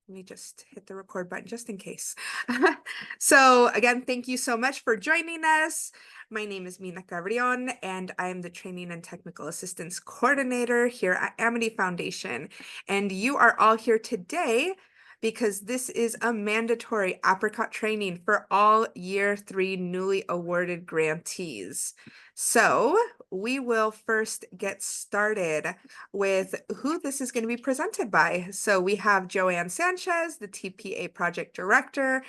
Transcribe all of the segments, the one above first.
Let me just hit the record button just in case. So again, thank you so much for joining us. My name is Mina Cabrion, and I am the Training and Technical Assistance Coordinator here at Amity Foundation. And you are all here today because this is a mandatory Apricot training for all Year 3 newly awarded grantees. So we will first get started with who this is going to be presented by. So we have Joanne Sanchez, the TPA Project Director,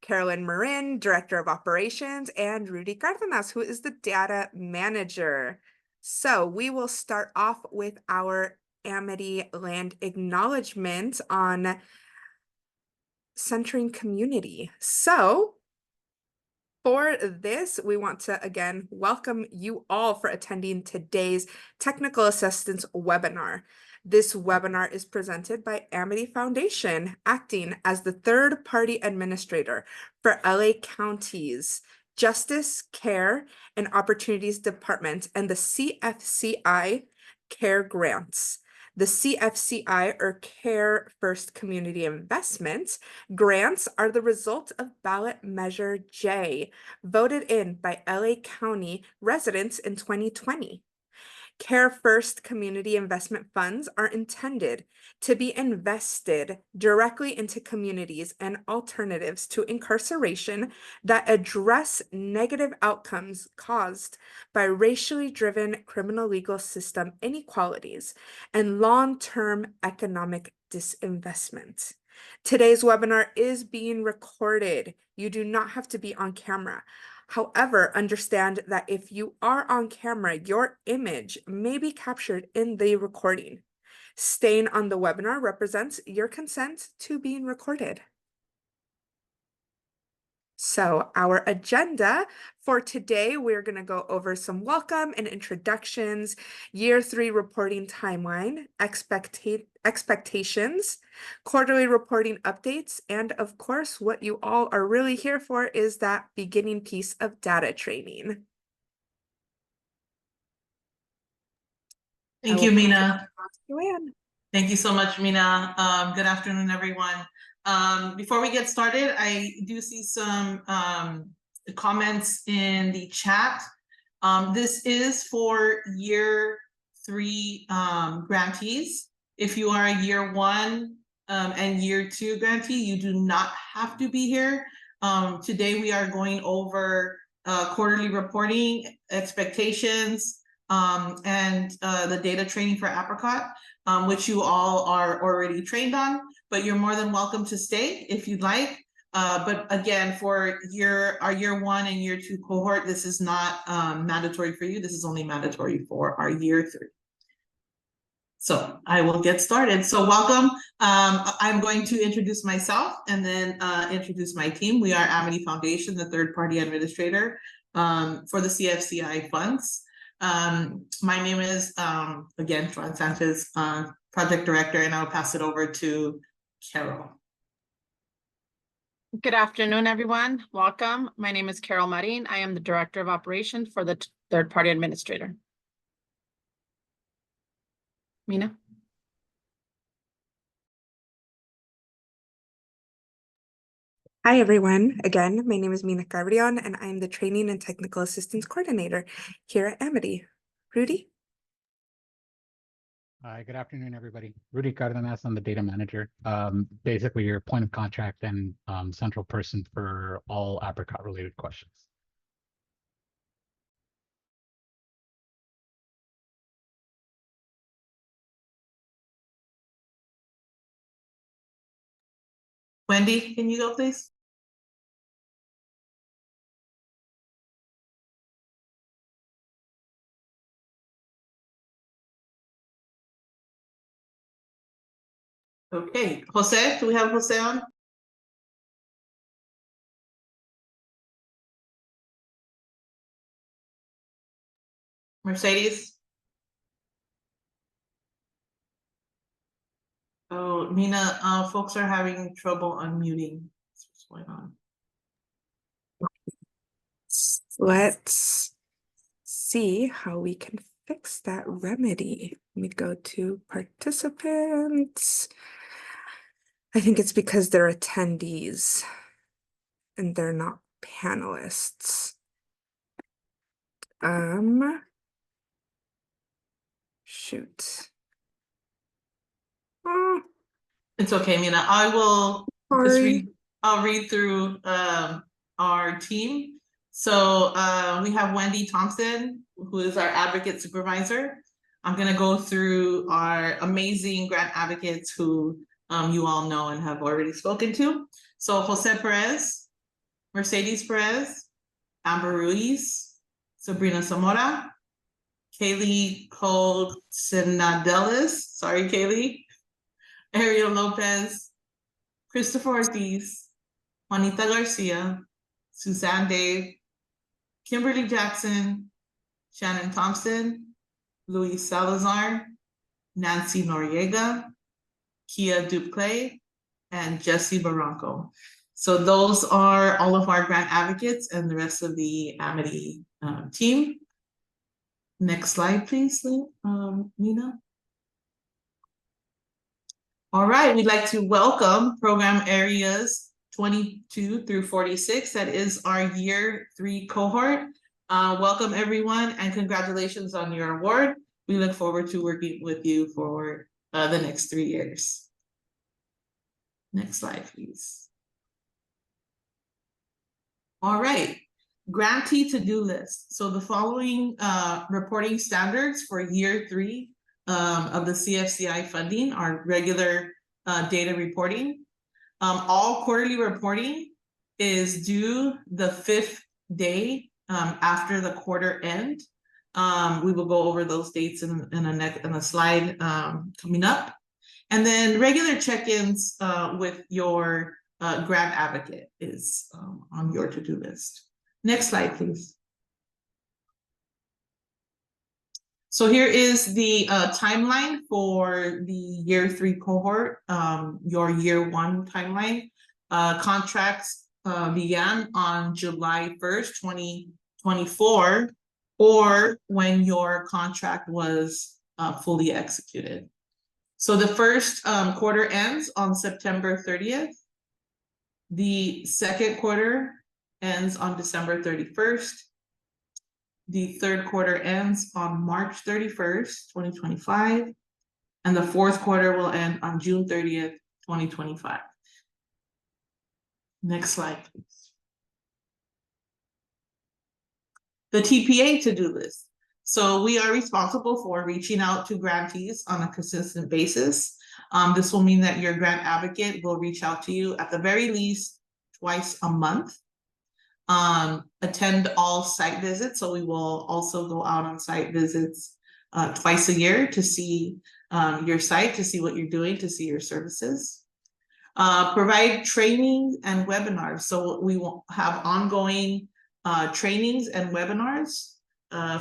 Carolyn Marin, Director of Operations, and Rudy Cardenas, who is the Data Manager. So we will start off with our Amity Land Acknowledgement on centering community. So for this, we want to again welcome you all for attending today's technical assistance webinar. This webinar is presented by Amity Foundation, acting as the third-party administrator for LA County's Justice, Care, and Opportunities Department and the CFCI Care Grants. The CFCI, or Care First Community Investment, grants are the result of ballot measure J, voted in by LA County residents in 2020. Care First Community Investment Funds are intended to be invested directly into communities and alternatives to incarceration that address negative outcomes caused by racially driven criminal legal system inequalities and long-term economic disinvestment. Today's webinar is being recorded. You do not have to be on camera. However, understand that if you are on camera, your image may be captured in the recording. Staying on the webinar represents your consent to being recorded. So our agenda for today, we're going to go over some welcome and introductions, Year 3 reporting timeline, expectations, quarterly reporting updates, and of course, what you all are really here for is that beginning piece of data training. Thank you, Mina. Joanne. Thank you so much, Mina. Good afternoon, everyone. Before we get started, I do see some comments in the chat. This is for Year 3 grantees. If you are a Year 1 and Year 2 grantee, you do not have to be here. Today, we are going over quarterly reporting, expectations, and the data training for Apricot, which you all are already trained on, but you're more than welcome to stay if you'd like. But again, for our Year 1 and Year 2 cohort, this is not mandatory for you. This is only mandatory for our Year 3. So I will get started. So welcome. I'm going to introduce myself and then introduce my team. We are Amity Foundation, the third-party administrator for the CFCI funds. My name is, again, Joanne Sanchez, Project Director, and I'll pass it over to Carol. Good afternoon, everyone. Welcome. My name is Carol Marin. I am the Director of Operations for the third-party administrator. Mina? Hi, everyone. Again, my name is Mina Cabrion, and I am the Training and Technical Assistance Coordinator here at Amity. Rudy? Hi, good afternoon, everybody. Rudy Cardenas, I'm the Data Manager. Basically, your point of contact and central person for all Apricot-related questions. Wendy, can you go, please? Okay, Jose, do we have Jose on? Mercedes? Oh, Mina, folks are having trouble unmuting. What's going on? Let's see how we can fix that remedy. Let me go to participants. I think it's because they're attendees and they're not panelists. Shoot. Oh, It's okay, Mina. I will just sorry. I'll read through our team. So we have Wendy Thompson, who is our advocate supervisor. I'm gonna go through our amazing grant advocates who you all know and have already spoken to. So Jose Perez, Mercedes Perez, Amber Ruiz, Sabrina Zamora, Kaylee Colsenadelis, sorry Kaylee, Ariel Lopez, Christopher Ortiz, Juanita Garcia, Suzanne Dave, Kimberly Jackson, Shannon Thompson, Luis Salazar, Nancy Noriega, Kia Duclay, and Jesse Barranco. So those are all of our grant advocates and the rest of the Amity team. Next slide, please, Nina. All right, we'd like to welcome program areas 22 through 46. That is our year 3 cohort. Welcome everyone and congratulations on your award. We look forward to working with you for the next 3 years. Next slide, please. All right, grantee to-do list. So the following reporting standards for year 3 of the CFCI funding are regular data reporting. All quarterly reporting is due the 5th day after the quarter end. We will go over those dates in a slide coming up. And then regular check-ins with your grant advocate is on your to-do list. Next slide, please. So here is the timeline for the year 3 cohort, your year 1 timeline. Contracts began on July 1st, 2024, or when your contract was fully executed. So the first quarter ends on September 30th. The second quarter ends on December 31st. The third quarter ends on March 31st, 2025. And the fourth quarter will end on June 30th, 2025. Next slide, please. The TPA to-do list. So we are responsible for reaching out to grantees on a consistent basis. This will mean that your grant advocate will reach out to you at the very least twice a month. Attend all site visits. So we will also go out on site visits twice a year to see your site, to see what you're doing, to see your services. Provide training and webinars. So we will have ongoing trainings and webinars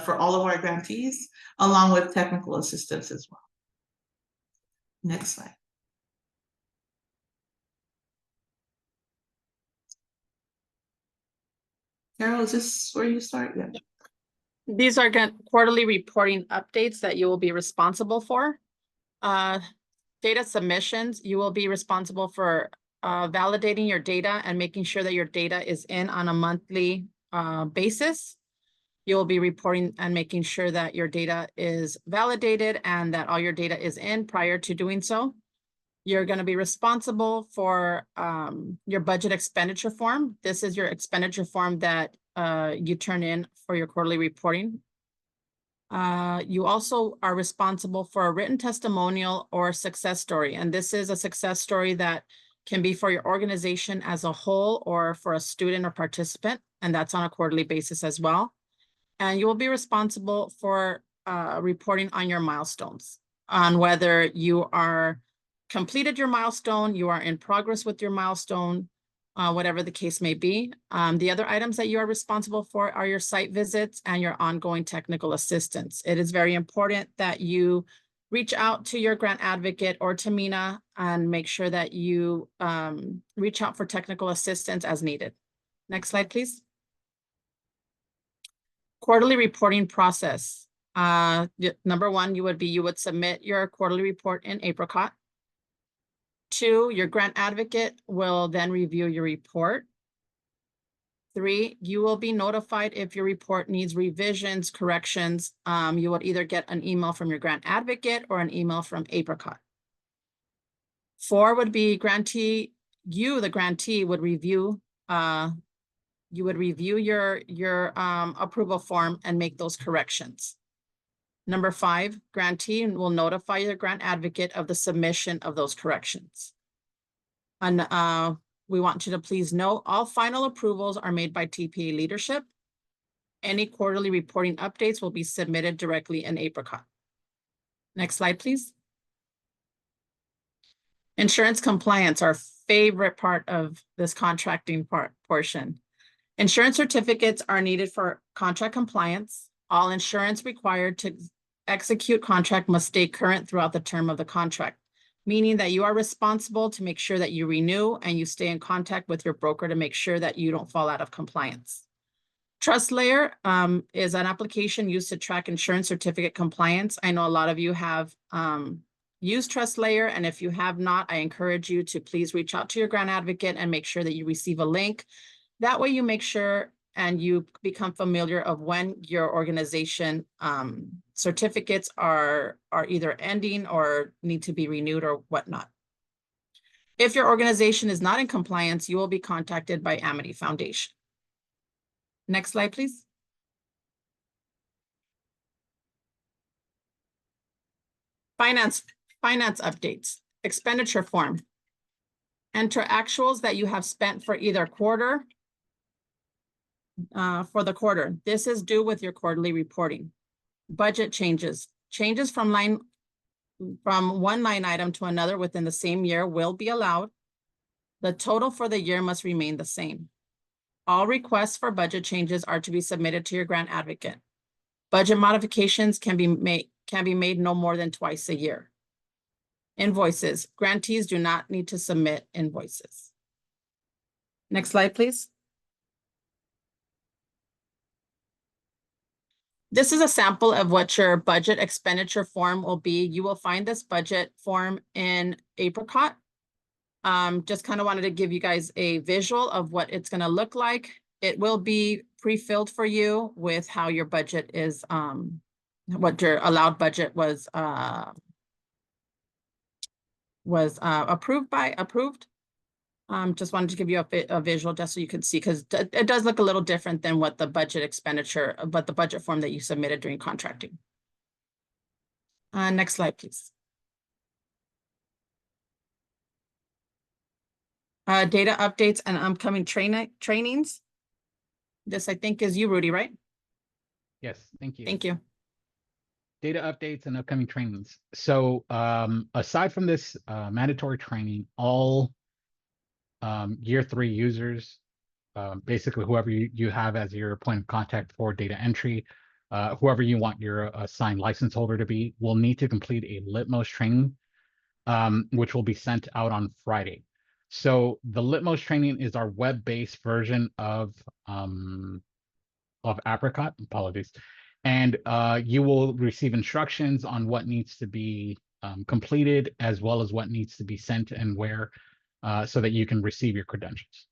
for all of our grantees, along with technical assistance as well. Next slide. Carol, is this where you start? Yeah. These are quarterly reporting updates that you will be responsible for. Data submissions, you will be responsible for validating your data and making sure that your data is in on a monthly basis. You will be reporting and making sure that your data is validated and that all your data is in prior to doing so. You're going to be responsible for your budget expenditure form. This is your expenditure form that you turn in for your quarterly reporting. You also are responsible for a written testimonial or success story. And this is a success story that can be for your organization as a whole or for a student or participant. And that's on a quarterly basis as well. And you will be responsible for reporting on your milestones, on whether you are completed your milestone, you are in progress with your milestone, whatever the case may be. The other items that you are responsible for are your site visits and your ongoing technical assistance. It is very important that you reach out to your grant advocate or to Mina and make sure that you reach out for technical assistance as needed. Next slide, please. Quarterly reporting process. Number one, you would submit your quarterly report in Apricot. 2, your grant advocate will then review your report. 3, you will be notified if your report needs revisions, corrections. You will either get an email from your grant advocate or an email from Apricot. 4 would be grantee, the grantee would review, you would review your approval form and make those corrections. Number 5, grantee will notify your grant advocate of the submission of those corrections. And we want you to please note, all final approvals are made by TPA leadership. Any quarterly reporting updates will be submitted directly in Apricot. Next slide, please. Insurance compliance, our favorite part of this contracting portion. Insurance certificates are needed for contract compliance. All insurance required to execute contract must stay current throughout the term of the contract, meaning that you are responsible to make sure that you renew and you stay in contact with your broker to make sure that you don't fall out of compliance. Trust Layer is an application used to track insurance certificate compliance. I know a lot of you have used Trust Layer, and if you have not, I encourage you to please reach out to your grant advocate and make sure that you receive a link. That way you make sure and you become familiar of when your organization certificates are either ending or need to be renewed or whatnot. If your organization is not in compliance, you will be contacted by Amity Foundation. Next slide, please. Finance updates, expenditure form. Enter actuals that you have spent for either quarter, for the quarter. This is due with your quarterly reporting. Budget changes. Changes from one line item to another within the same year will be allowed. The total for the year must remain the same. All requests for budget changes are to be submitted to your grant advocate. Budget modifications can be made no more than twice a year. Invoices. Grantees do not need to submit invoices. Next slide, please. This is a sample of what your budget expenditure form will be. You will find this budget form in Apricot. Just kind of wanted to give you guys a visual of what it's going to look like. It will be pre-filled for you with how your budget is, what your allowed budget was approved. Just wanted to give you a visual just so you could see, because it does look a little different than what the budget expenditure, but the budget form that you submitted during contracting. Next slide, please. Data updates and upcoming trainings. This, I think, is you, Rudy, right? Yes, thank you. Thank you. Data updates and upcoming trainings. So aside from this mandatory training, all year 3 users, basically whoever you have as your point of contact for data entry, whoever you want your assigned license holder to be, will need to complete a Litmos training, which will be sent out on Friday. So the Litmos training is our web-based version of Apricot. Apologies. And you will receive instructions on what needs to be completed, as well as what needs to be sent and where, so that you can receive your credentials.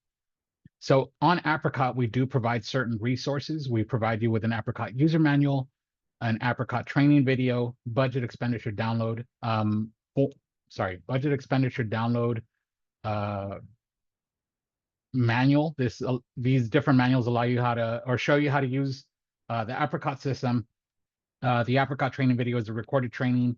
So on Apricot, we do provide certain resources. We provide you with an Apricot user manual, an Apricot training video, budget expenditure download, budget expenditure download manual. These different manuals allow you how to, or show you how to use the Apricot system. The Apricot training video is a recorded training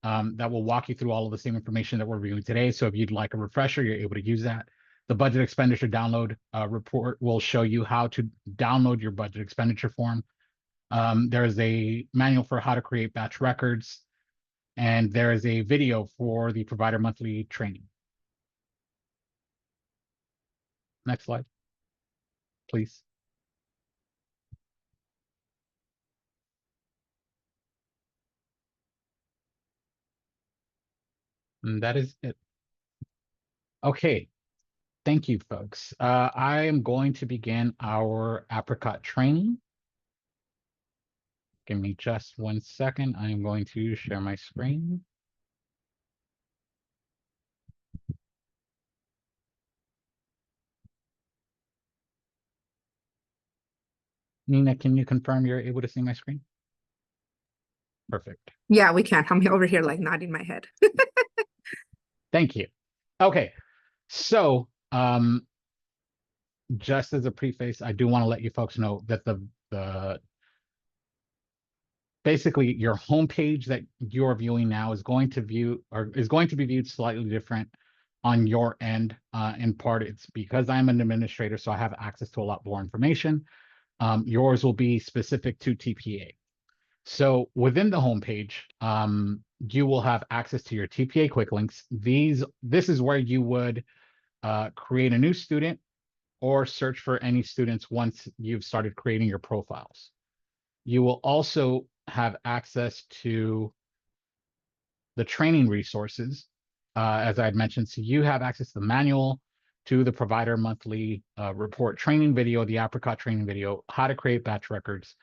that will walk you through all of the same information that we're reviewing today. So if you'd like a refresher, you're able to use that. The budget expenditure download report will show you how to download your budget expenditure form. There is a manual for how to create batch records, and there is a video for the provider monthly training. Next slide, please. And that is it. Okay, thank you, folks. I am going to begin our Apricot training. Give me just 1 second. I am going to share my screen. Nina, can you confirm you're able to see my screen? Perfect. Yeah, we can. I'm over here like nodding my head. Thank you. Okay, so just as a preface, I do want to let you folks know that the basically your homepage that you're viewing now is going to be viewed slightly different on your end. In part, it's because I'm an administrator, so I have access to a lot more information. Yours will be specific to TPA. So within the homepage, you will have access to your TPA quick links. This is where you would create a new student or search for any students once you've started creating your profiles. You will also have access to the training resources, as I had mentioned. So you have access to the manual, to the provider monthly report training video, the Apricot training video, how to create batch records,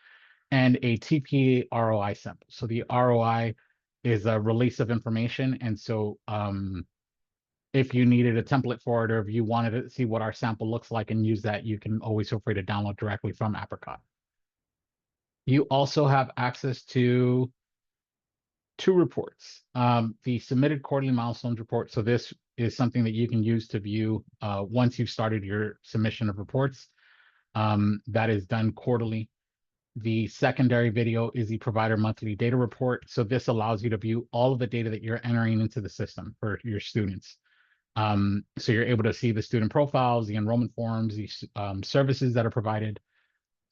and a TPA ROI sample. So the ROI is a release of information. And so if you needed a template for it, or if you wanted to see what our sample looks like and use that, you can always feel free to download directly from Apricot. You also have access to two reports. The submitted quarterly milestones report. So this is something that you can use to view once you've started your submission of reports. That is done quarterly. The secondary video is the provider monthly data report. So this allows you to view all of the data that you're entering into the system for your students. So you're able to see the student profiles, the enrollment forms, the services that are provided.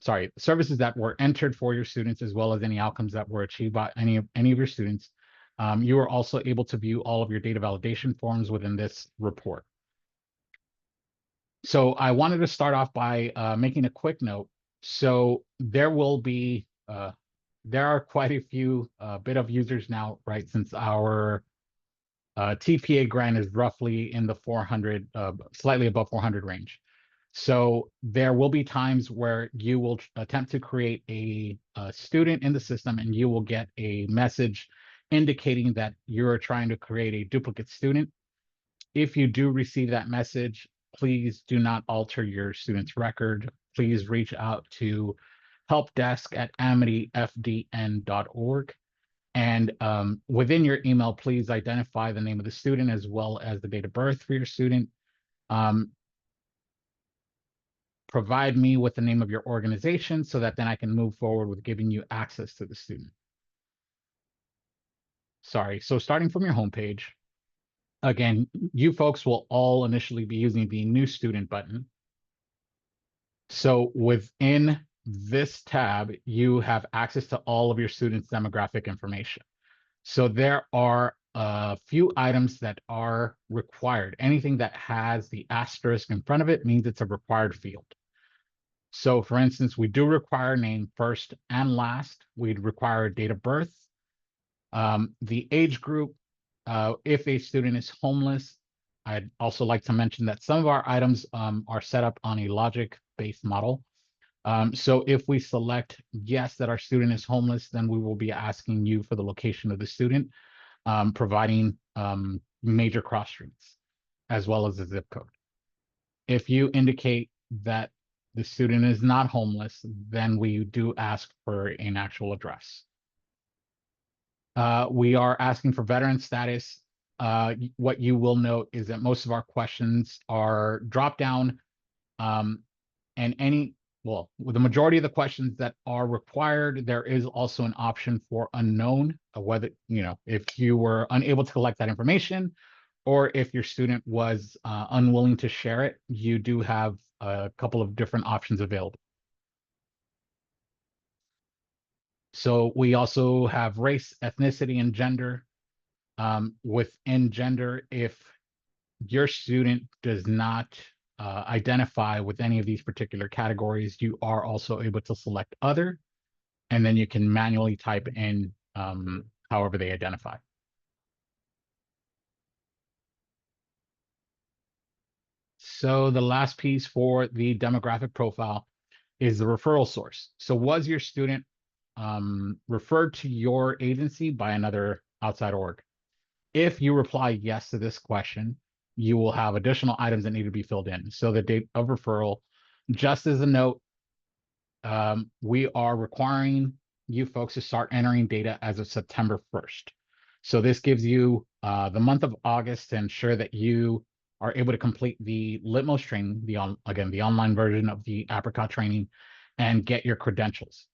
Sorry, services that were entered for your students, as well as any outcomes that were achieved by any of your students. You are also able to view all of your data validation forms within this report. So I wanted to start off by making a quick note. So there will be, there are quite a few bit of users now, right? Since our TPA grant is roughly in the 400, slightly above 400 range. So there will be times where you will attempt to create a student in the system, and you will get a message indicating that you're trying to create a duplicate student. If you do receive that message, please do not alter your student's record. Please reach out to helpdesk@amityfdn.org. And within your email, please identify the name of the student as well as the date of birth for your student. Provide me with the name of your organization so that then I can move forward with giving you access to the student. Sorry, so starting from your homepage, again, you folks will all initially be using the new student button. So within this tab, you have access to all of your students' demographic information. So there are a few items that are required. Anything that has the asterisk in front of it means it's a required field. So for instance, we do require name first and last. We'd require a date of birth, the age group. If a student is homeless, I'd also like to mention that some of our items are set up on a logic-based model. So if we select yes, that our student is homeless, then we will be asking you for the location of the student, providing major cross streets, as well as the zip code. If you indicate that the student is not homeless, then we do ask for an actual address. We are asking for veteran status. What you will note is that most of our questions are drop down, and the majority of the questions that are required, there is also an option for unknown, whether, if you were unable to collect that information, or if your student was unwilling to share it, you do have a couple of different options available. So we also have race, ethnicity, and gender. Within gender, if your student does not identify with any of these particular categories, you are also able to select other, and then you can manually type in however they identify. So the last piece for the demographic profile is the referral source. So was your student referred to your agency by another outside org? If you reply yes to this question, you will have additional items that need to be filled in. So the date of referral, just as a note, we are requiring you folks to start entering data as of September 1st. So this gives you the month of August to ensure that you are able to complete the Litmos training, the online version of the Apricot training, and get your credentials.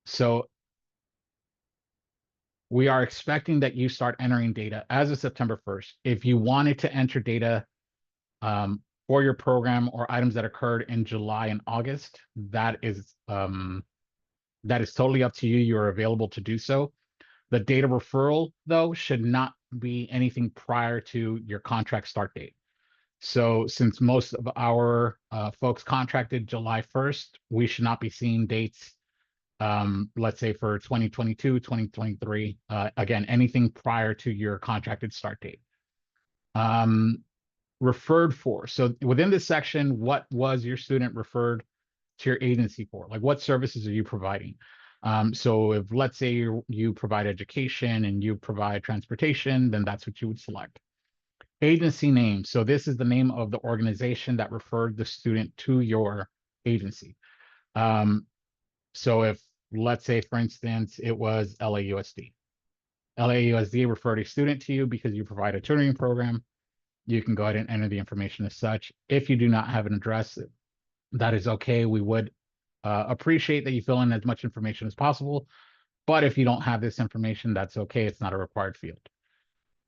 So we are expecting that you start entering data as of September 1st. If you wanted to enter data for your program or items that occurred in July and August, that is totally up to you. You're available to do so. The data referral, though, should not be anything prior to your contract start date. So since most of our folks contracted July 1st, we should not be seeing dates, let's say for 2022, 2023, again, anything prior to your contracted start date. Referred for. So within this section, what was your student referred to your agency for? Like, what services are you providing? So if, let's say, you provide education and you provide transportation, then that's what you would select. Agency name. So this is the name of the organization that referred the student to your agency. So if, let's say, for instance, it was LAUSD. LAUSD referred a student to you because you provide a tutoring program. You can go ahead and enter the information as such. If you do not have an address, that is okay. We would appreciate that you fill in as much information as possible. But if you don't have this information, that's okay. It's not a required field.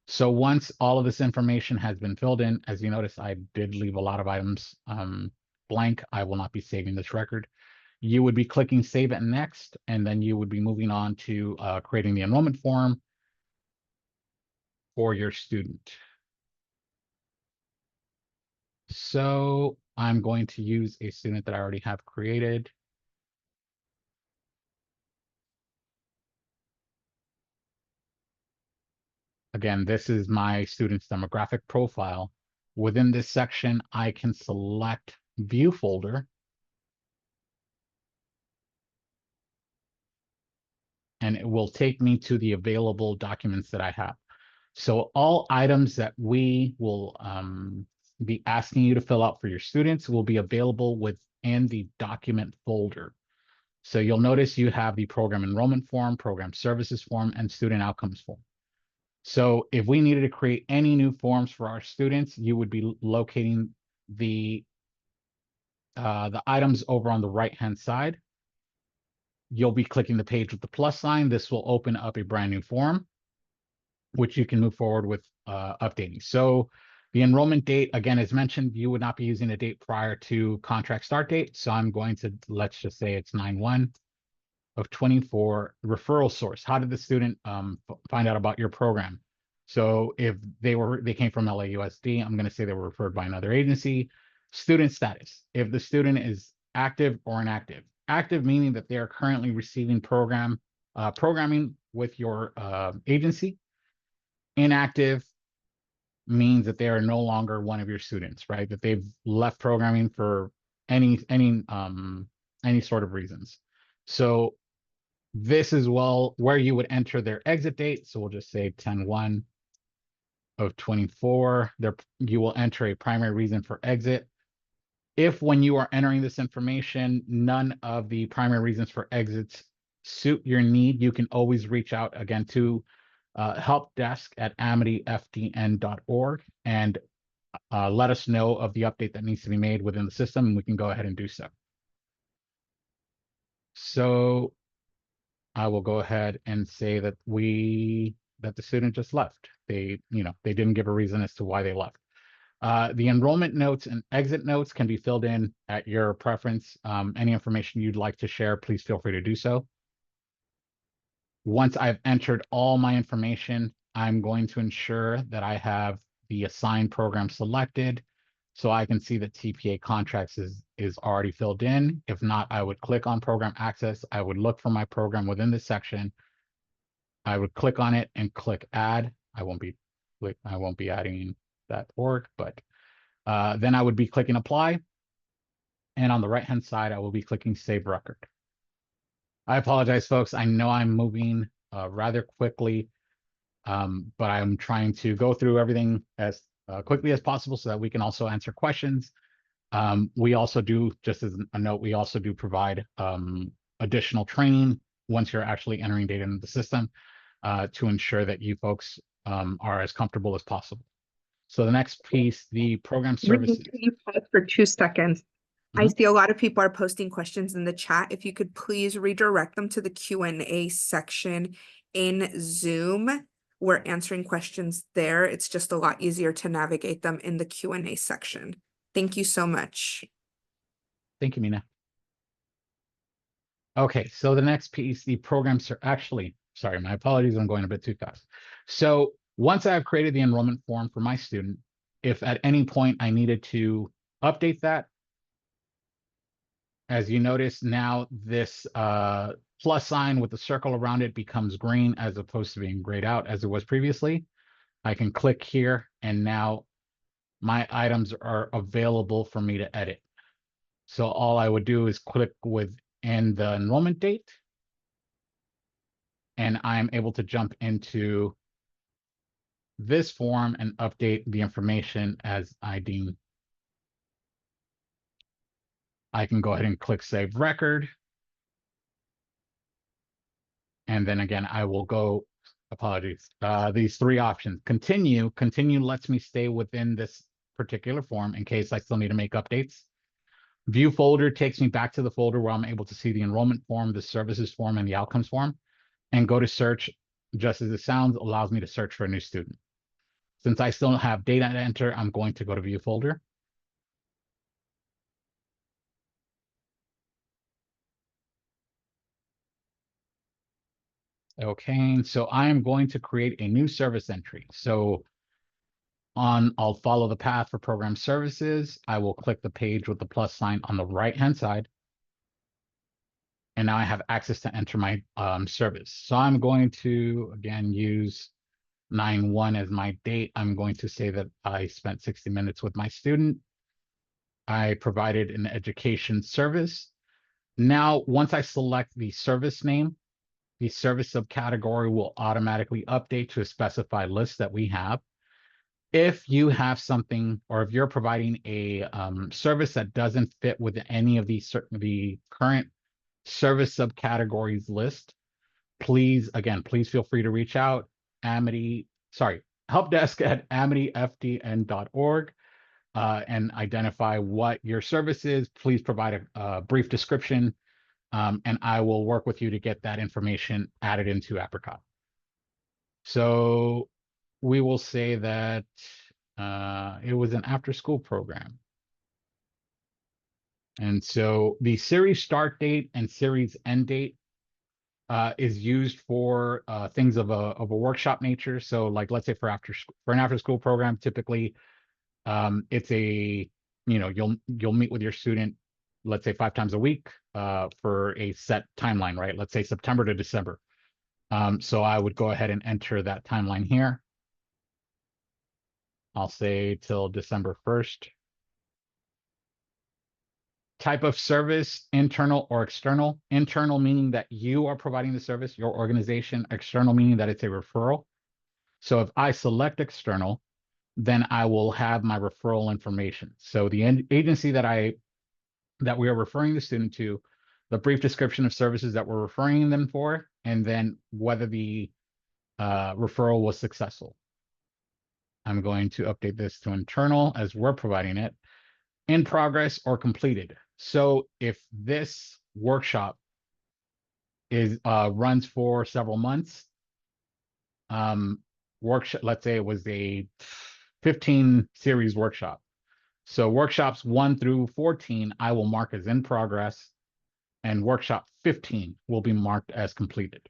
So once all of this information has been filled in, as you notice, I did leave a lot of items blank. I will not be saving this record. You would be clicking Save and Next, and then you would be moving on to creating the enrollment form for your student. So I'm going to use a student that I already have created. Again, this is my student's demographic profile. Within this section, I can select View Folder. And it will take me to the available documents that I have. So all items that we will be asking you to fill out for your students will be available within the document folder. So you'll notice you have the program enrollment form, program services form, and student outcomes form. So if we needed to create any new forms for our students, you would be locating the items over on the right-hand side. You'll be clicking the page with the plus sign. This will open up a brand new form, which you can move forward with updating. So the enrollment date, again, as mentioned, you would not be using a date prior to contract start date. So I'm going to, let's just say it's 9/1 of 24. Referral source. How did the student find out about your program? So if they came from LAUSD, I'm going to say they were referred by another agency. Student status. If the student is active or inactive. Active meaning that they are currently receiving programming with your agency. Inactive means that they are no longer one of your students, right? That they've left programming for any sort of reasons. So this is where you would enter their exit date. So we'll just say 10/1 of 24. You will enter a primary reason for exit. If when you are entering this information, none of the primary reasons for exits suit your need, you can always reach out again to helpdesk@amityfdn.org and let us know of the update that needs to be made within the system, and we can go ahead and do so. So I will go ahead and say that the student just left. They didn't give a reason as to why they left. The enrollment notes and exit notes can be filled in at your preference. Any information you'd like to share, please feel free to do so. Once I've entered all my information, I'm going to ensure that I have the assigned program selected so I can see that TPA contracts is already filled in. If not, I would click on program access. I would look for my program within this section. I would click on it and click add. I won't be adding that org, but then I would be clicking apply. And on the right-hand side, I will be clicking save record. I apologize, folks. I know I'm moving rather quickly, but I'm trying to go through everything as quickly as possible so that we can also answer questions. We also do, just as a note, we also do provide additional training once you're actually entering data into the system to ensure that you folks are as comfortable as possible. So the next piece, the program services. Can you pause for 2 seconds? I Mhm. see a lot of people are posting questions in the chat. If you could please redirect them to the Q&A section in Zoom. We're answering questions there. It's just a lot easier to navigate them in the Q&A section. Thank you so much. Thank you, Mina. Okay, so the next piece, the programs are actually, sorry, my apologies, I'm going a bit too fast. So once I've created the enrollment form for my student, if at any point I needed to update that, as you notice now, this plus sign with the circle around it becomes green as opposed to being grayed out as it was previously. I can click here and now my items are available for me to edit. So all I would do is click within the enrollment date, and I'm able to jump into this form and update the information as I deem. I can go ahead and click Save Record. And then again, I will go, apologies, these three options. Continue lets me stay within this particular form in case I still need to make updates. View folder takes me back to the folder where I'm able to see the enrollment form, the services form, and the outcomes form. And go to search, just as it sounds, allows me to search for a new student. Since I still have data to enter, I'm going to go to view folder. Okay, so I am going to create a new service entry. So I'll follow the path for program services. I will click the page with the plus sign on the right-hand side. And now I have access to enter my service. So I'm going to, again, use 9/1 as my date. I'm going to say that I spent 60 minutes with my student. I provided an education service. Now, once I select the service name, the service subcategory will automatically update to a specified list that we have. If you have something, or if you're providing a service that doesn't fit with any of the current service subcategories list, please feel free to reach out. Helpdesk at amityfdn.org and identify what your service is. Please provide a brief description, and I will work with you to get that information added into Apricot. So we will say that it was an after-school program. And so the series start date and series end date is used for things of a workshop nature. So like, let's say for an after-school program, typically it's you'll meet with your student, let's say 5 times a week for a set timeline, right? Let's say September to December. So I would go ahead and enter that timeline here. I'll say till December 1st. Type of service, internal or external. Internal meaning that you are providing the service, your organization. External meaning that it's a referral. So if I select external, then I will have my referral information. So the agency that we are referring the student to, the brief description of services that we're referring them for, and then whether the referral was successful. I'm going to update this to internal as we're providing it. In progress or completed. So if this workshop runs for several months, let's say it was a 15 series workshop. So workshops 1 through 14, I will mark as in progress, and workshop 15 will be marked as completed.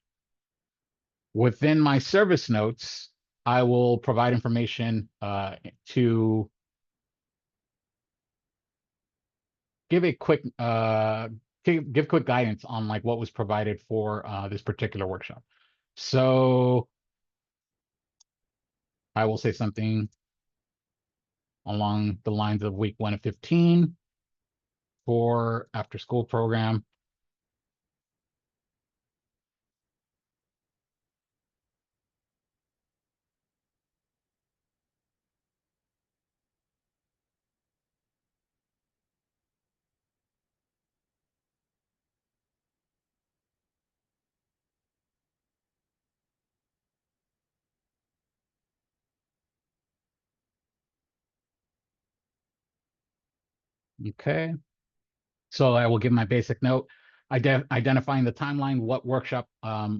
Within my service notes, I will provide information to give a quick give quick guidance on like what was provided for this particular workshop. So I will say something along the lines of week 1 of 15 for after school program. Okay. So I will give my basic note, identifying the timeline, what workshop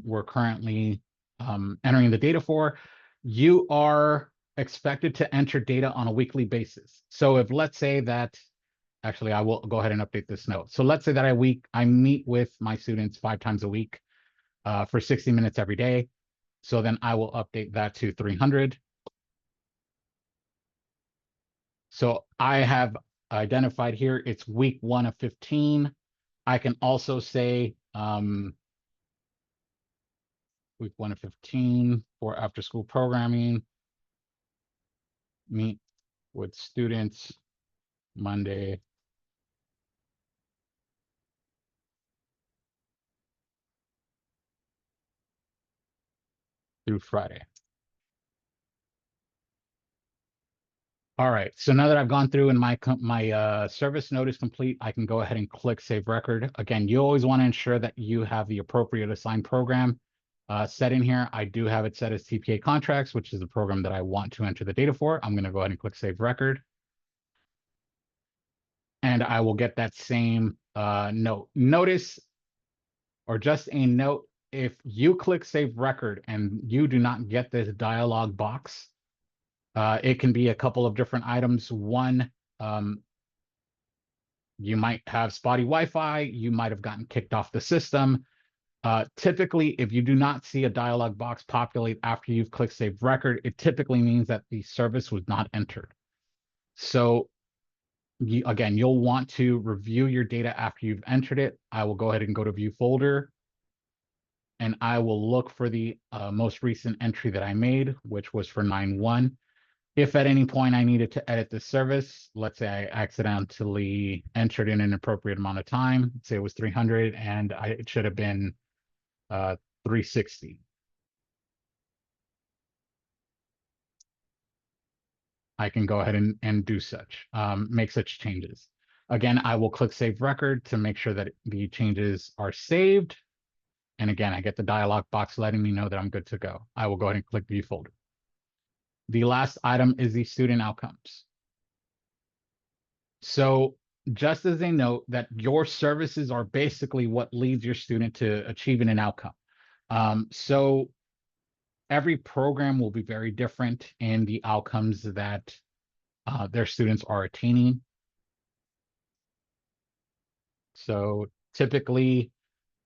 we're currently entering the data for. You are expected to enter data on a weekly basis. So if let's say that, actually, I will go ahead and update this note. So let's say that I meet with my students 5 times a week for 60 minutes every day. So then I will update that to 300. So I have identified here, it's week 1 of 15. I can also say week 1 of 15 for after school programming. Meet with students Monday through Friday. All right, so now that I've gone through and my service note is complete, I can go ahead and click Save Record. Again, you always want to ensure that you have the appropriate assigned program set in here. I do have it set as TPA contracts, which is the program that I want to enter the data for. I'm going to go ahead and click Save Record. And I will get that same note. Notice, or just a note, if you click Save Record and you do not get this dialog box, it can be a couple of different items. One, you might have spotty Wi-Fi, you might have gotten kicked off the system. Typically, if you do not see a dialog box populate after you've clicked Save Record, it typically means that the service was not entered. So again, you'll want to review your data after you've entered it. I will go ahead and go to View Folder, and I will look for the most recent entry that I made, which was for 9/1. If at any point I needed to edit this service, let's say I accidentally entered in an appropriate amount of time, say it was 300 and it should have been 360. I can go ahead and do such, make such changes. Again, I will click Save Record to make sure that the changes are saved. And again, I get the dialog box letting me know that I'm good to go. I will go ahead and click View Folder. The last item is the student outcomes. So just as a note that your services are basically what leads your student to achieving an outcome. So every program will be very different in the outcomes that their students are attaining. So typically,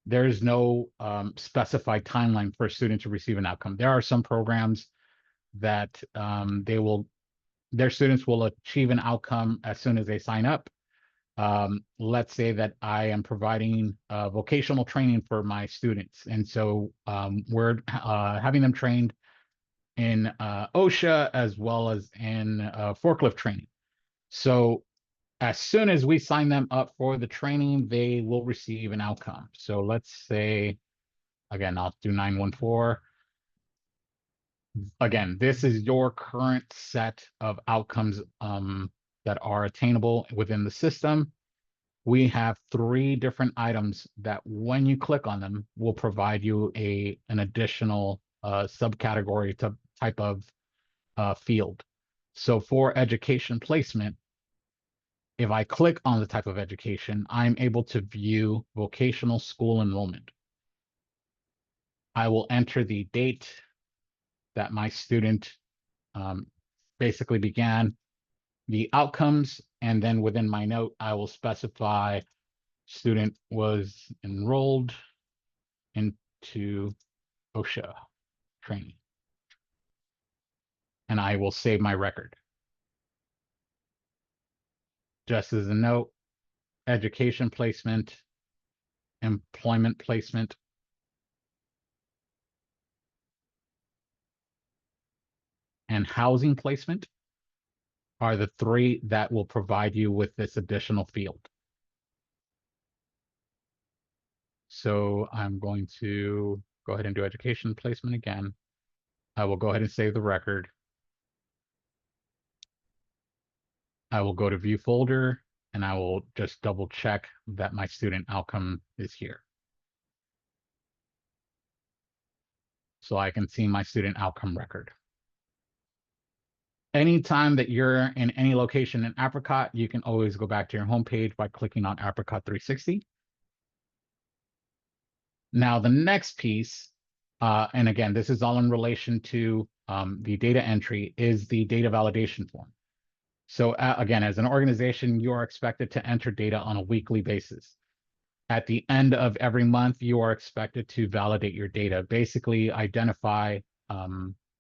there's no specified timeline for a student to receive an outcome. There are some programs that their students will achieve an outcome as soon as they sign up. Let's say that I am providing vocational training for my students. And so we're having them trained in OSHA as well as in forklift training. So as soon as we sign them up for the training, they will receive an outcome. So let's say, again, I'll do 914. Again, this is your current set of outcomes that are attainable within the system. We have 3 different items that when you click on them will provide you an additional subcategory type of field. So for education placement, if I click on the type of education, I'm able to view vocational school enrollment. I will enter the date that my student basically began, the outcomes, and then within my note, I will specify student was enrolled into OSHA training. And I will save my record. Just as a note, education placement, employment placement, and housing placement are the 3 that will provide you with this additional field. So I'm going to go ahead and do education placement again. I will go ahead and save the record. I will go to View Folder, and I will just double check that my student outcome is here. So I can see my student outcome record. Anytime that you're in any location in Apricot, you can always go back to your homepage by clicking on Apricot 360. Now, the next piece, and again, this is all in relation to the data entry, is the data validation form. So again, as an organization, you are expected to enter data on a weekly basis. At the end of every month, you are expected to validate your data, basically identify,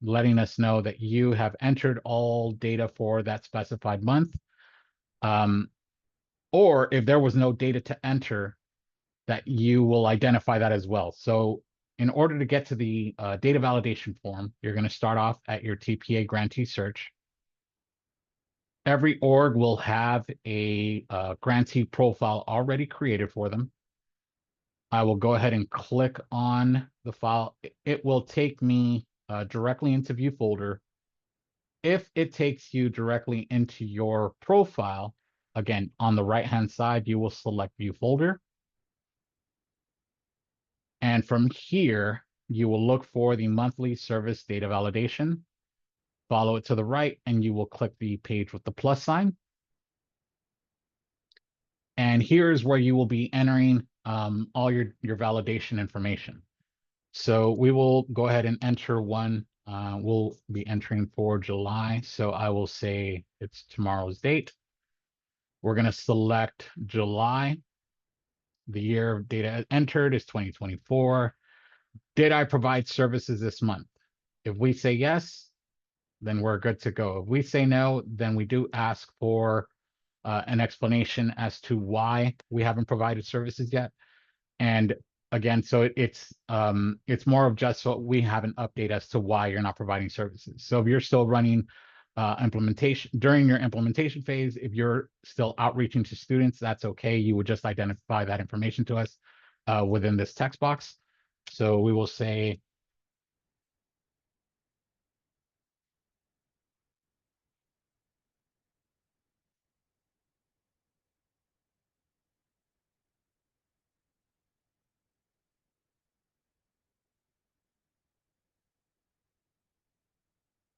letting us know that you have entered all data for that specified month. Or if there was no data to enter, that you will identify that as well. So in order to get to the data validation form, you're going to start off at your TPA grantee search. Every org will have a grantee profile already created for them. I will go ahead and click on the file. It will take me directly into view folder. If it takes you directly into your profile, again, on the right-hand side, you will select view folder. And from here, you will look for the monthly service data validation, follow it to the right, and you will click the page with the plus sign. And here's where you will be entering all your validation information. So we will go ahead and enter one. We'll be entering for July. So I will say it's tomorrow's date. We're going to select July. The year of data entered is 2024. Did I provide services this month? If we say yes, then we're good to go. If we say no, then we do ask for an explanation as to why we haven't provided services yet. And again, so it's more of just so we have an update as to why you're not providing services. So if you're still running implementation during your implementation phase, if you're still outreaching to students, that's okay. You would just identify that information to us within this text box. So we will say,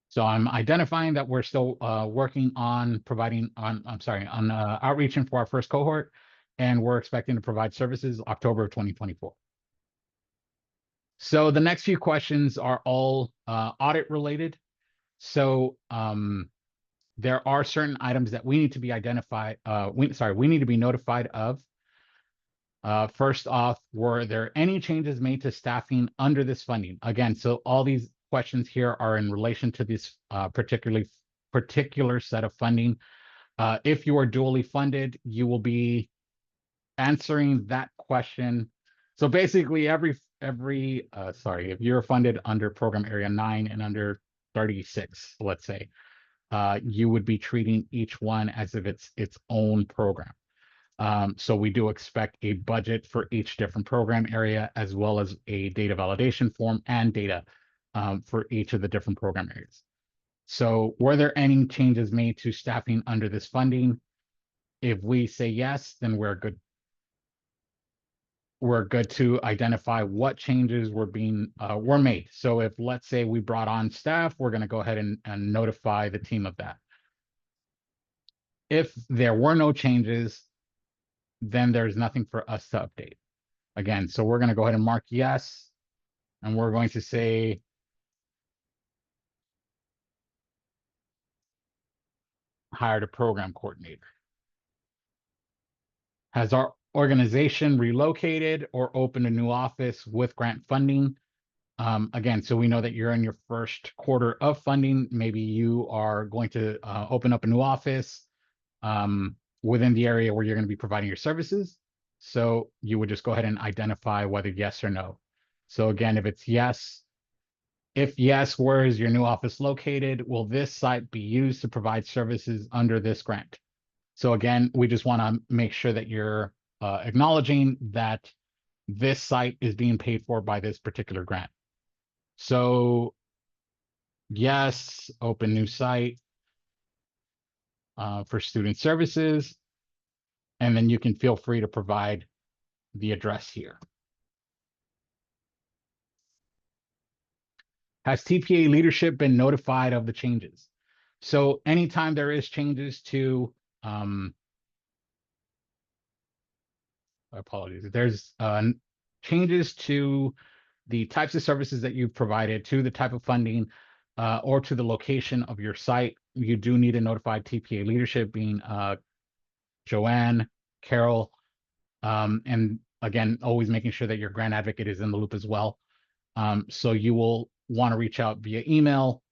so I'm identifying that we're still working on providing on, outreaching for our first cohort, and we're expecting to provide services October of 2024. So the next few questions are all audit related. So there are certain items that we need to be identified, we need to be notified of. First off, were there any changes made to staffing under this funding? Again, so all these questions here are in relation to this particular set of funding. If you are dually funded, you will be answering that question. So basically if you're funded under program area 9 and under 36, let's say, you would be treating each one as if it's its own program. So we do expect a budget for each different program area, as well as a data validation form and data for each of the different program areas. So were there any changes made to staffing under this funding? If we say yes, then we're good. We're good to identify what changes were made. So if, let's say, we brought on staff, we're going to go ahead and notify the team of that. If there were no changes, then there's nothing for us to update. Again, so we're going to go ahead and mark yes, and we're going to say hired a program coordinator. Has our organization relocated or opened a new office with grant funding? Again, so we know that you're in your first quarter of funding. Maybe you are going to open up a new office within the area where you're going to be providing your services. So you would just go ahead and identify whether yes or no. So again, if it's yes, where is your new office located? Will this site be used to provide services under this grant? So again, we just want to make sure that you're acknowledging that this site is being paid for by this particular grant. So yes, open new site for student services. And then you can feel free to provide the address here. Has TPA leadership been notified of the changes? So anytime there is changes to, apologies, there's changes to the types of services that you've provided, to the type of funding, or to the location of your site, you do need to notify TPA leadership, being Joanne, Carol, and again, always making sure that your grant advocate is in the loop as well. So you will want to reach out via email.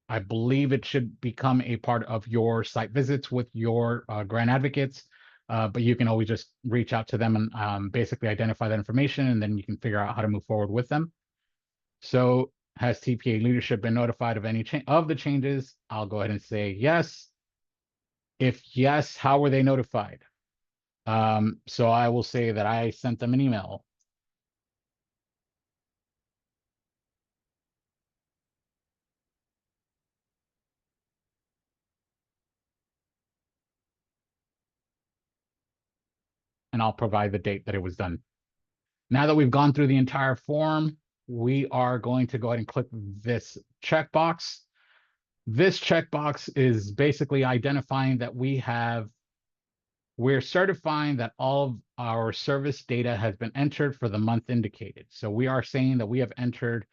I believe it should become a part of your site visits with your grant advocates, but you can always just reach out to them and basically identify that information, and then you can figure out how to move forward with them. So has TPA leadership been notified of any of the changes? I'll go ahead and say yes. If yes, how were they notified? So I will say that I sent them an email. And I'll provide the date that it was done. Now that we've gone through the entire form, we are going to go ahead and click this checkbox. This checkbox is basically identifying that we're certifying that all of our service data has been entered for the month indicated. So we are saying that we have entered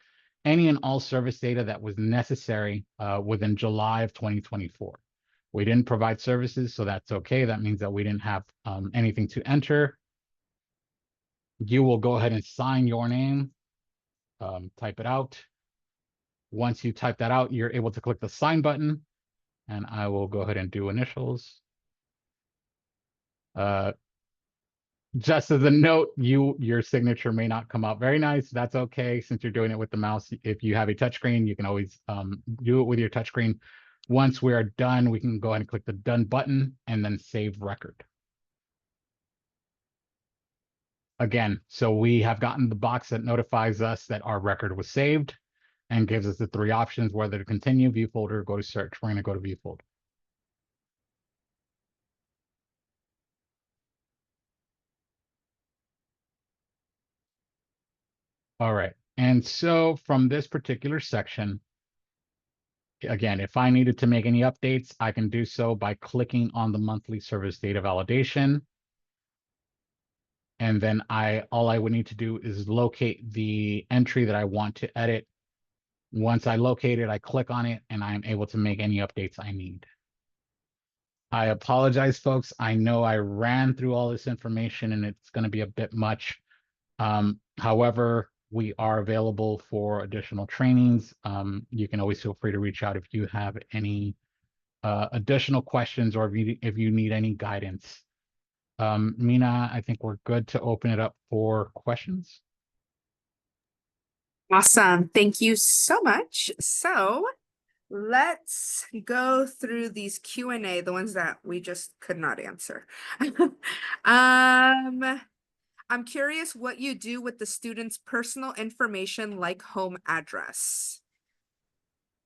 any and all service data that was necessary within July of 2024. We didn't provide services, so that's okay. That means that we didn't have anything to enter. You will go ahead and sign your name, type it out. Once you type that out, you're able to click the sign button, and I will go ahead and do initials. Just as a note, your signature may not come out very nice. That's okay, since you're doing it with the mouse. If you have a touchscreen, you can always do it with your touchscreen. Once we are done, we can go ahead and click the done button and then save record. Again, so we have gotten the box that notifies us that our record was saved and gives us the three options, whether to continue, view folder, go to search. We're going to go to view folder. All right. And so from this particular section, again, if I needed to make any updates, I can do so by clicking on the monthly service data validation. And then all I would need to do is locate the entry that I want to edit. Once I locate it, I click on it, and I'm able to make any updates I need. I apologize, folks. I know I ran through all this information, and it's going to be a bit much. However, we are available for additional trainings. You can always feel free to reach out if you have any additional questions, or if you need any guidance. Mina, I think we're good to open it up for questions. Awesome. Thank you so much. So let's go through these Q&A, the ones that we just could not answer. I'm curious what you do with the student's personal information, like home address.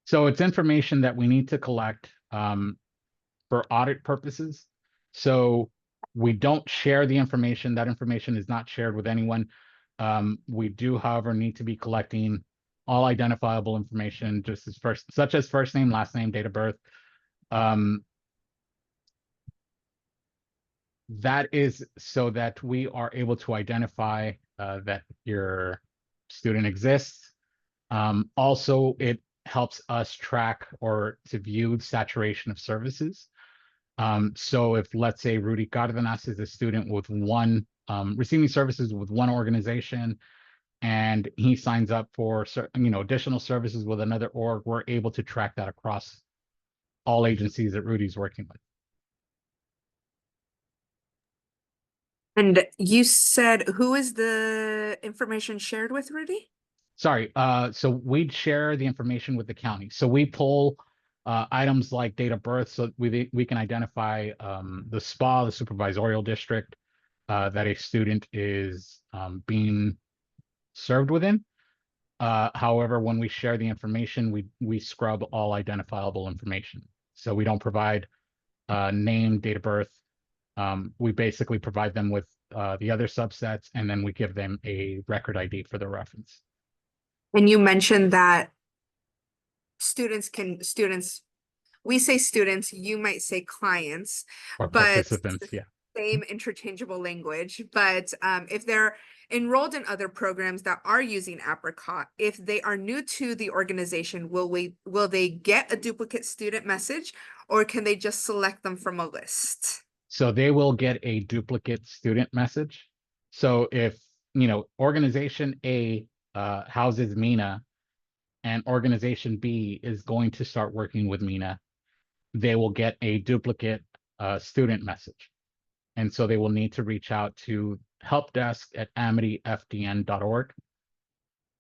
So it's information that we need to collect for audit purposes. So we don't share the information. That information is not shared with anyone. We do, however, need to be collecting all identifiable information, just as such as first name, last name, date of birth. That is so that we are able to identify that your student exists. Also, it helps us track or to view saturation of services. So if, let's say, Rudy Cardenas is a student with one receiving services with one organization, and he signs up for additional services with another org, we're able to track that across all agencies that Rudy's working with. And you said, who is the information shared with, Rudy? Sorry, so we'd share the information with the county. So we pull items like date of birth, so we can identify the SPA, the supervisorial district that a student is being served within. However, when we share the information, we scrub all identifiable information. So we don't provide name, date of birth. We basically provide them with the other subsets, and then we give them a record ID for their reference. And you mentioned that we say students, you might say clients, Or but participants, yeah. same interchangeable language. But if they're enrolled in other programs that are using Apricot, if they are new to the organization, will they get a duplicate student message, or can they just select them from a list? So they will get a duplicate student message. So if, organization A houses Mina and organization B is going to start working with Mina, they will get a duplicate student message. And so they will need to reach out to helpdesk@amityfdn.org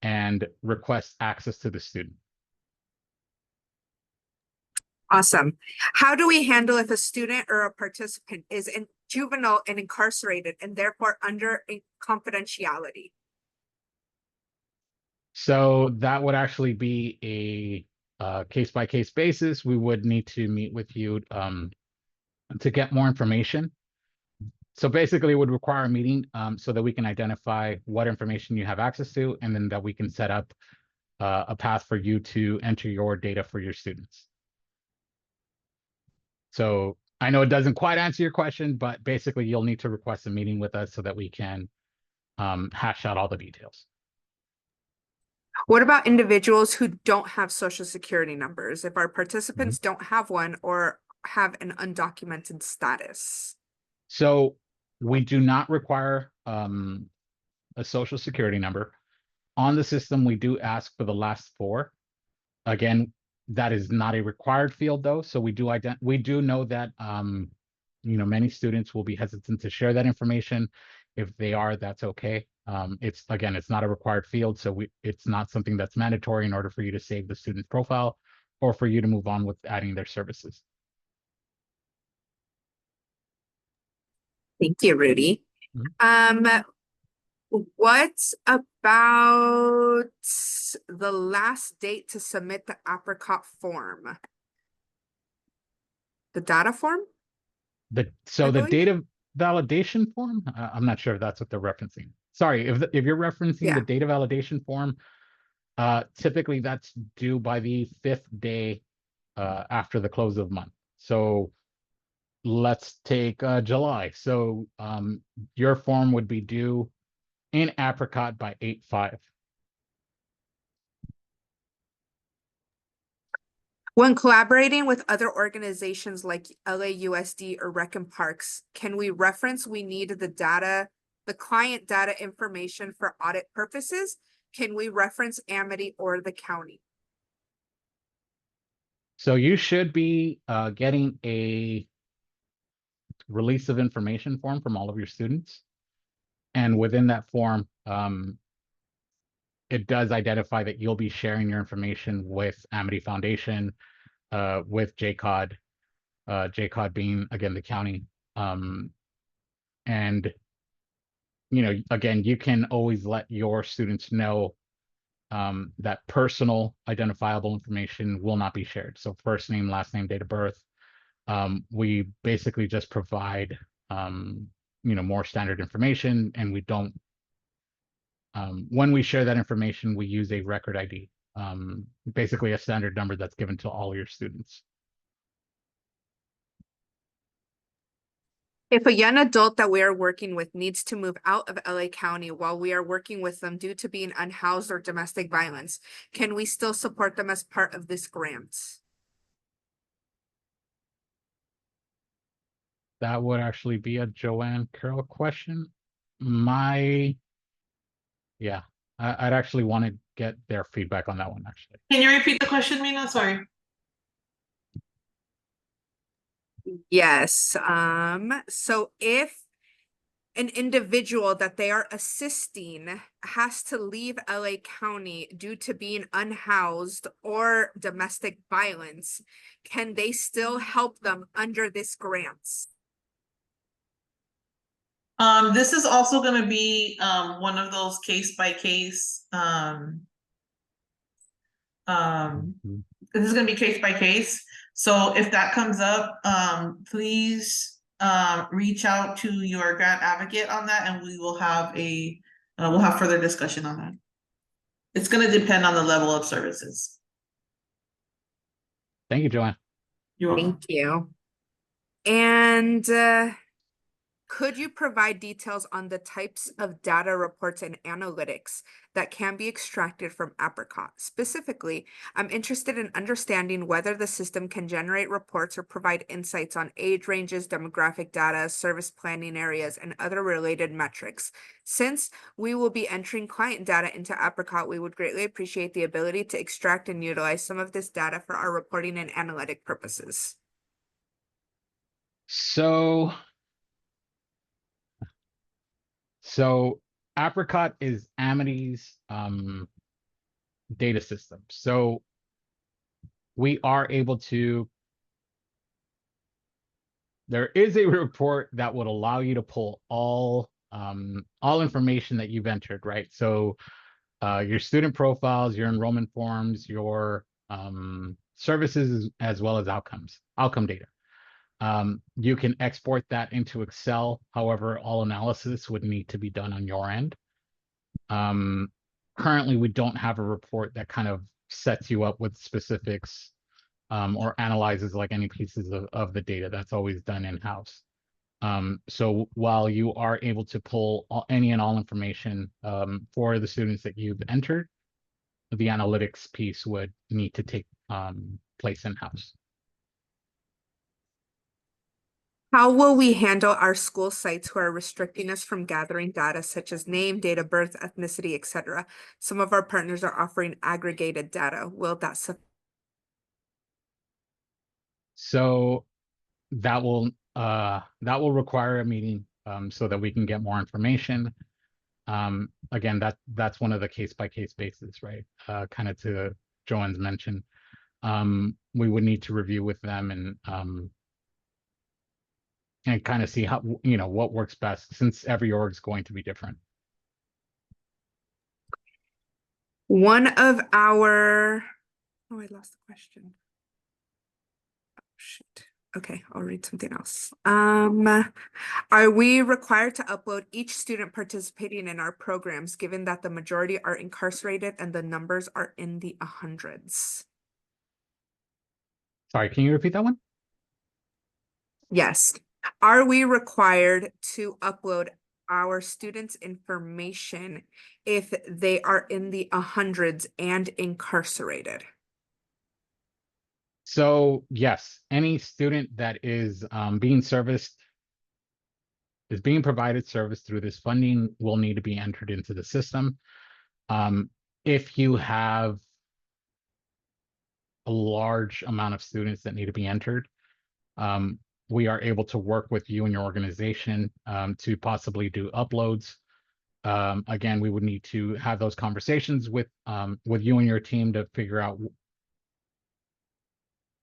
and request access to the student. Awesome. How do we handle if a student or a participant is in juvenile and incarcerated and therefore under confidentiality? So that would actually be a case-by-case basis. We would need to meet with you to get more information. So basically it would require a meeting so that we can identify what information you have access to, and then that we can set up a path for you to enter your data for your students. So I know it doesn't quite answer your question, but basically you'll need to request a meeting with us so that we can hash out all the details. What about individuals who don't have social security numbers? If our participants don't have one or have an undocumented status? So we do not require a social security number. On the system, we do ask for the last four. Again, that is not a required field though. So we do know that many students will be hesitant to share that information. If they are, that's okay. It's not a required field, so it's not something that's mandatory in order for you to save the student's profile or for you to move on with adding their services. Thank you, Rudy. What about the last date to submit the Apricot form? The data form? The data validation form, I'm not sure if that's what they're referencing. Sorry, if you're referencing the data validation form, typically that's due by the 5th day after the close of month. So let's take July. So your form would be due in Apricot by 8/5. When collaborating with other organizations like LAUSD or Rec and Parks, can we reference we need the client data information for audit purposes? Can we reference Amity or the county? So you should be getting a release of information form from all of your students. And within that form, it does identify that you'll be sharing your information with Amity Foundation, with JCOD, JCOD being, again, the county. And, again, you can always let your students know that personal identifiable information will not be shared. So first name, last name, date of birth. We basically just provide, more standard information, and we don't, when we share that information, we use a record ID, basically a standard number that's given to all your students. If a young adult that we are working with needs to move out of LA County while we are working with them due to being unhoused or domestic violence, can we still support them as part of this grant? That would actually be a Joanne Carroll question. I'd actually want to get their feedback on that one, actually. Can you repeat the question, Mina? Sorry. Yes. So if an individual that they are assisting has to leave LA County due to being unhoused or domestic violence, can they still help them under this grant? This is also going to be one of those case by case. This is going to be case by case. So if that comes up, please reach out to your grant advocate on that, and we will have we'll have further discussion on that. It's going to depend on the level of services. Thank you, Joanne. You're welcome. Thank you. And could you provide details on the types of data reports and analytics that can be extracted from Apricot? Specifically, I'm interested in understanding whether the system can generate reports or provide insights on age ranges, demographic data, service planning areas, and other related metrics. Since we will be entering client data into Apricot, we would greatly appreciate the ability to extract and utilize some of this data for our reporting and analytic purposes. So Apricot is Amity's data system. So we are able to, there is a report that would allow you to pull all information that you've entered, right? So your student profiles, your enrollment forms, your services, as well as outcome data. You can export that into Excel. However, all analysis would need to be done on your end. Currently, we don't have a report that kind of sets you up with specifics or analyzes like any pieces of the data. That's always done in-house. So while you are able to pull any and all information for the students that you've entered, the analytics piece would need to take place in-house. How will we handle our school sites who are restricting us from gathering data such as name, date of birth, ethnicity, etc.? Some of our partners are offering aggregated data. Will that suffice? So that will require a meeting so that we can get more information. Again, that's one of the case-by-case basis, right? Kind of to Joanne's mention. We would need to review with them and kind of see how, what works best, since every org is going to be different. One of our, oh, I lost the question. Oh, shit. Okay, I'll read something else. Are we required to upload each student participating in our programs, given that the majority are incarcerated and the numbers are in the hundreds? Sorry, can you repeat that one? Yes. Are we required to upload our students' information if they are in the hundreds and incarcerated? So yes, any student that is being provided service through this funding will need to be entered into the system. If you have a large amount of students that need to be entered, we are able to work with you and your organization to possibly do uploads. Again, we would need to have those conversations with you and your team to figure out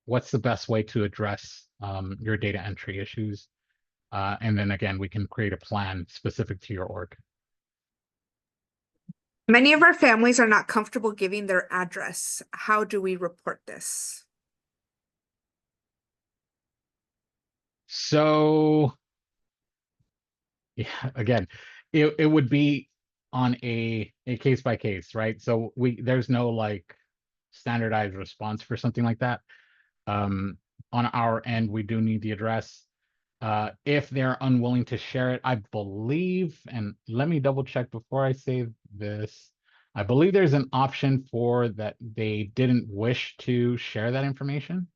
what's the best way to address your data entry issues. And then again, we can create a plan specific to your org. Many of our families are not comfortable giving their address. How do we report this? So yeah, again, it would be on a case by case, right? So there's no like standardized response for something like that. On our end, we do need the address. If they're unwilling to share it, I believe, and let me double check before I say this, I believe there's an option for that they didn't wish to share that information.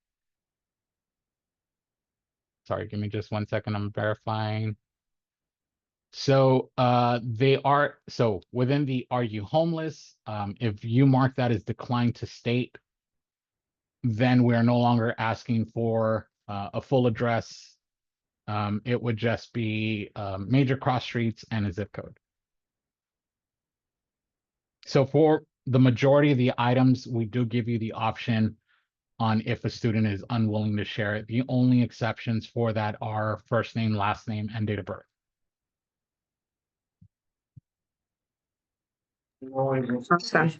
Sorry, give me just 1 second. I'm verifying. So so within the "Are you homeless?" If you mark that as declined to state, then we're no longer asking for a full address. It would just be major cross streets and a zip code. So for the majority of the items, we do give you the option on if a student is unwilling to share it. The only exceptions for that are first name, last name, and date of birth. Awesome.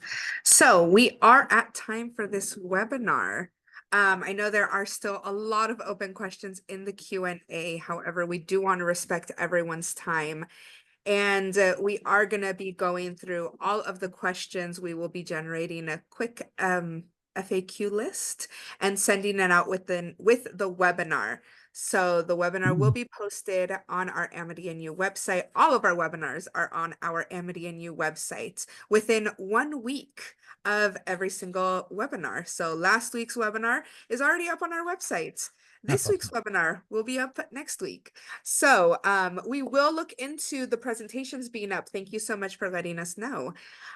So we are at time for this webinar. I know there are still a lot of open questions in the Q&A. However, we do want to respect everyone's time. And we are going to be going through all of the questions. We will be generating a quick FAQ list and sending it out with the webinar. So the webinar will be posted on our Amity and You website. All of our webinars are on our Amity and You website within 1 week of every single webinar. So last week's webinar is already up on our website. This That's week's webinar will be up next week. So we will look into the presentations being up. Thank you so much for letting us know.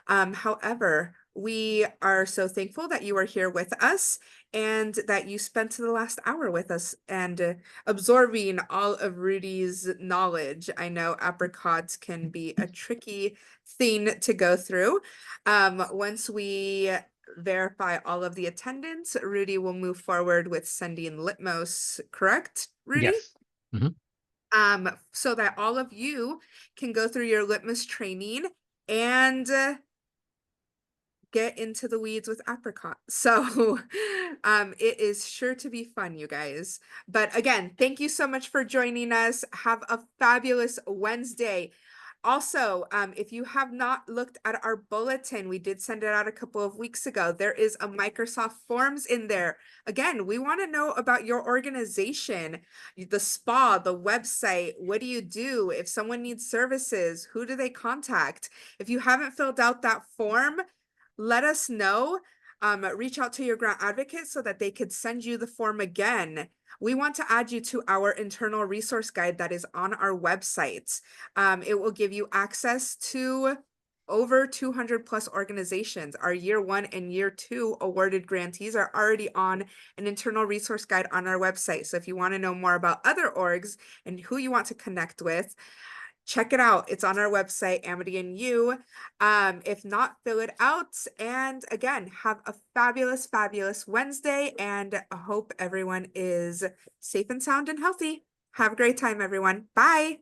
However, we are so thankful that you are here with us and that you spent the last hour with us and absorbing all of Rudy's knowledge. I know apricots can be a tricky thing to go through. Once we verify all of the attendance, Rudy will move forward with sending Litmos, correct, Rudy? Yes. Mhm. So that all of you can go through your Litmus training and get into the weeds with Apricot. So it is sure to be fun, you guys. But again, thank you so much for joining us. Have a fabulous Wednesday. Also, if you have not looked at our bulletin, we did send it out a couple of weeks ago. There is a Microsoft Forms in there. Again, we want to know about your organization, the spa, the website. What do you do? If someone needs services, who do they contact? If you haven't filled out that form, let us know. Reach out to your grant advocate so that they could send you the form again. We want to add you to our internal resource guide that is on our website. It will give you access to over 200 plus organizations. Our year 1 and year 2 awarded grantees are already on an internal resource guide on our website. So if you want to know more about other orgs and who you want to connect with, check it out. It's on our website, Amity and You. If not, fill it out. And again, have a fabulous, fabulous Wednesday. And I hope everyone is safe and sound and healthy. Have a great time, everyone. Bye.